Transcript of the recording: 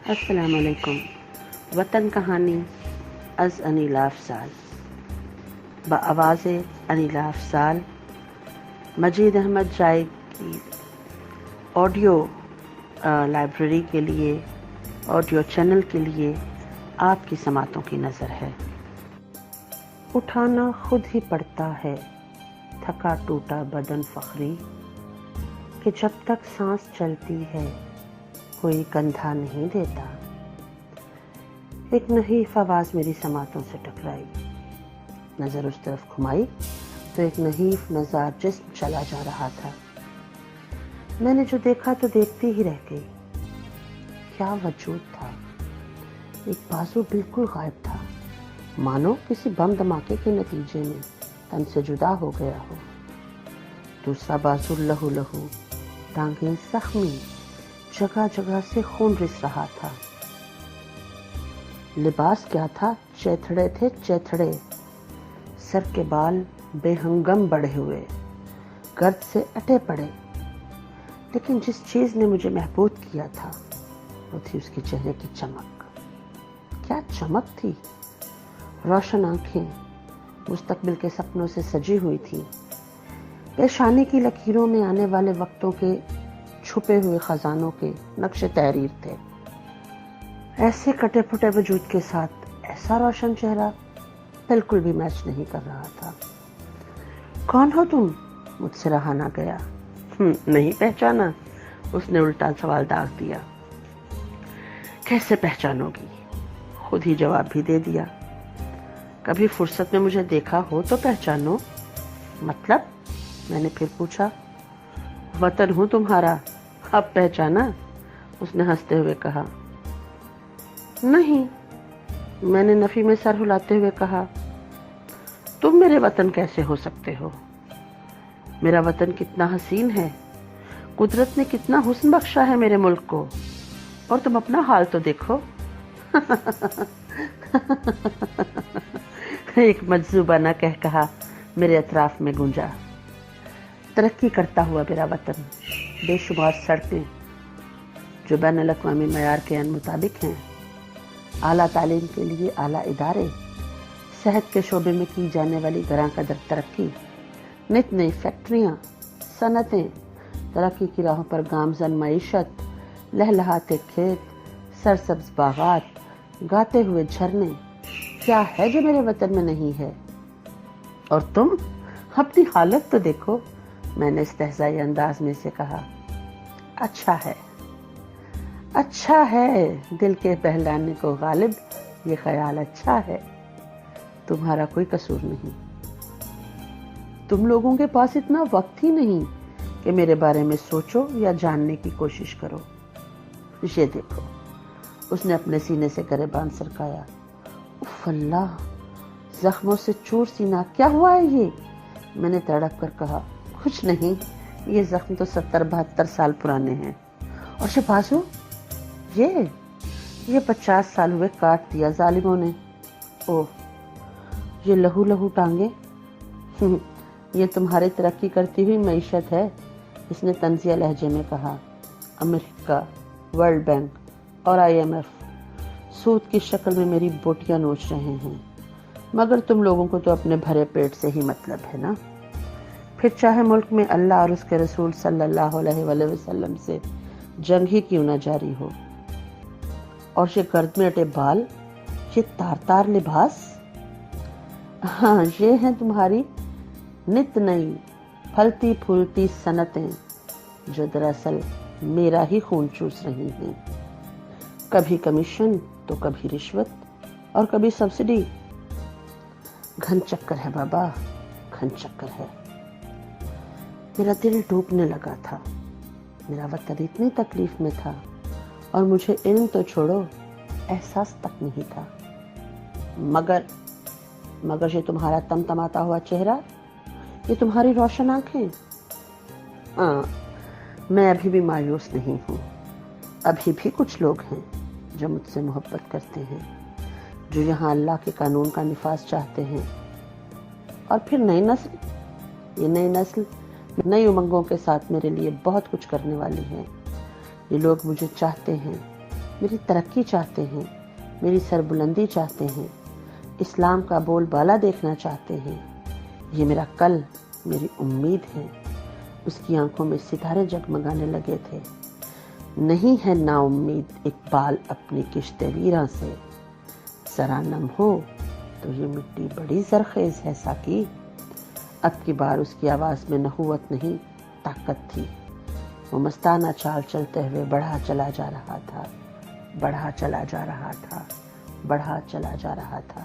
السلام علیکم. وطن کہانی از انیلا افضال، بآواز انیلا افضال. مجید احمد جائی کی آڈیو لائبریری کے لیے، آڈیو چینل کے لیے آپ کی سماعتوں کی نظر ہے. اٹھانا خود ہی پڑتا ہے تھکا ٹوٹا بدن فخری، کہ جب تک سانس چلتی ہے کوئی کندھا نہیں دیتا. ایک نحیف آواز میری سماعتوں سے ٹکرائی. نظر اس طرف گھمائی تو ایک نحیف نزار جسم چلا جا رہا تھا. میں نے جو دیکھا تو دیکھتی ہی رہ گئی. کیا وجود تھا! ایک بازو بالکل غائب تھا، مانو کسی بم دھماکے کے نتیجے میں تن سے جدا ہو گیا ہو. دوسرا بازو لہو لہو، ٹانگیں زخمی، جگہ جگہ سے خون رس رہا تھا. لباس کیا تھا؟ چیتھڑے تھے چیتھڑے. سر کے بال بے ہنگم بڑھے ہوئے، گرد سے اٹے پڑے. لیکن جس چیز نے مجھے محبوب کیا تھا وہ تھی اس کے چہرے کی چمک. کیا چمک تھی! روشن آنکھیں مستقبل کے سپنوں سے سجی ہوئی تھی. پیشانی کی لکیروں میں آنے والے وقتوں کے چھپے ہوئے خزانوں کے نقش تحریر تھے. ایسے کٹے پھٹے وجود کے ساتھ ایسا روشن چہرہ بالکل بھی میچ نہیں کر رہا تھا. کون ہو تم؟ مجھ سے رہا نہ گیا. نہیں پہچانا؟ اس نے الٹا سوال داغ دیا. کیسے پہچانو گی؟ خود ہی جواب بھی دے دیا. کبھی فرصت میں مجھے دیکھا ہو تو پہچانو. مطلب؟ میں نے پھر پوچھا. وطن ہوں تمہارا، اب پہچانا؟ اس نے ہنستے ہوئے کہا. نہیں، میں نے نفی میں سر ہلاتے ہوئے کہا. تم میرے وطن کیسے ہو سکتے ہو؟ میرا وطن کتنا حسین ہے، قدرت نے کتنا حسن بخشا ہے میرے ملک کو، اور تم اپنا حال تو دیکھو. ایک مجذوبانہ کہا میرے اطراف میں گونجا. ترقی کرتا ہوا میرا وطن، بے شمار سڑکیں جو بین الاقوامی معیار کے عین مطابق ہیں، اعلیٰ تعلیم کے لیے اعلیٰ ادارے، صحت کے شعبے میں کی جانے والی گراں قدر ترقی، نت نئی فیکٹریاں، صنعتیں، ترقی کی راہوں پر گامزن معیشت، لہلہاتے کھیت، سرسبز باغات، گاتے ہوئے جھرنے. کیا ہے جو میرے وطن میں نہیں ہے؟ اور تم اپنی حالت تو دیکھو، میں نے استہزائی انداز میں سے کہا. اچھا ہے، اچھا ہے، دل کے بہلانے کو غالب یہ خیال اچھا ہے. تمہارا کوئی قصور نہیں. تم لوگوں کے پاس اتنا وقت ہی نہیں کہ میرے بارے میں سوچو یا جاننے کی کوشش کرو. یہ دیکھو. اس نے اپنے سینے سے گریبان سرکایا. اف اللہ! زخموں سے چور سینہ. کیا ہوا ہے یہ؟ میں نے تڑپ کر کہا. کچھ نہیں، یہ زخم تو 70-72 سال پرانے ہیں. اور یہ بازو، یہ 50 سال ہوئے کاٹ دیا ظالموں نے. اوہ، یہ لہو لہو ٹانگیں. یہ تمہاری ترقی کرتی ہوئی معیشت ہے، اس نے طنزیہ لہجے میں کہا. امریکہ، ورلڈ بینک اور IMF سود کی شکل میں میری بوٹیاں نوچ رہے ہیں، مگر تم لوگوں کو تو اپنے بھرے پیٹ سے ہی مطلب ہے نا. پھر چاہے ملک میں اللہ اور اس کے رسول صلی اللہ علیہ وآلہ وسلم سے جنگ ہی کیوں نہ جاری ہو. اور یہ گرد میں اٹے بال، یہ تار تار لباس. ہاں، یہ ہیں تمہاری نت نئی پھلتی پھولتی صنعتیں جو دراصل میرا ہی خون چوس رہی ہیں. کبھی کمیشن تو کبھی رشوت اور کبھی سبسڈی. گھن چکر ہے بابا، گھن چکر ہے. میرا دل ڈوبنے لگا تھا. میرا وطن اتنی تکلیف میں تھا اور مجھے علم تو چھوڑو، احساس تک نہیں تھا. مگر یہ تمہارا تمتماتا ہوا چہرہ، یہ تمہاری روشن آنکھیں. ہاں، میں ابھی بھی مایوس نہیں ہوں. ابھی بھی کچھ لوگ ہیں جو مجھ سے محبت کرتے ہیں، جو یہاں اللہ کے قانون کا نفاذ چاہتے ہیں. اور پھر نئی نسل نئی امنگوں کے ساتھ میرے لیے بہت کچھ کرنے والی ہے. یہ لوگ مجھے چاہتے ہیں، میری ترقی چاہتے ہیں، میری سربلندی چاہتے ہیں، اسلام کا بول بالا دیکھنا چاہتے ہیں۔ یہ میرا کل، میری امید ہے۔ اس کی آنکھوں میں ستارے جگمگانے لگے تھے۔ نہیں ہے نا امید اقبال اپنی کشت ویراں سے، ذرا نم ہو تو یہ مٹی بڑی زرخیز ہے ساقی۔ اب کی بار اس کی آواز میں نخوت نہیں، طاقت تھی۔ وہ مستانہ چال چلتے ہوئے بڑھا چلا جا رہا تھا، بڑھا چلا جا رہا تھا، بڑھا چلا جا رہا تھا۔